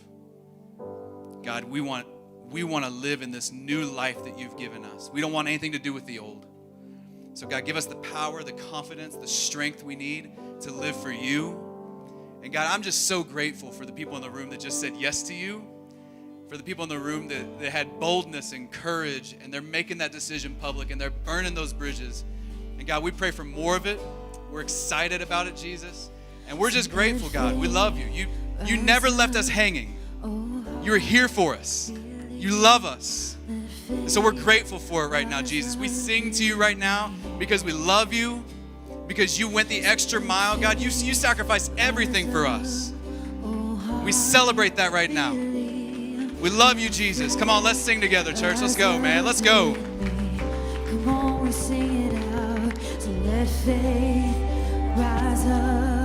God, we want we want to live in this new life that you've given us. We don't want anything to do with the old. So God, give us the power, the confidence, the strength we need to live for you. And God, I'm just so grateful for the people in the room that just said yes to you, for the people in the room that had boldness and courage, and they're making that decision public, and they're burning those bridges. And God, we pray for more of it. We're excited about it, Jesus. And we're just grateful, God. We love you. You never left us hanging. You were here for us. You love us. And so we're grateful for it right now, Jesus. We sing to you right now because we love you, because you went the extra mile. God, you sacrificed everything for us. We celebrate that right now. We love you, Jesus. Come on, let's sing together, church. Let's go, man. Let's go. Come on, we sing it out. So let faith rise up.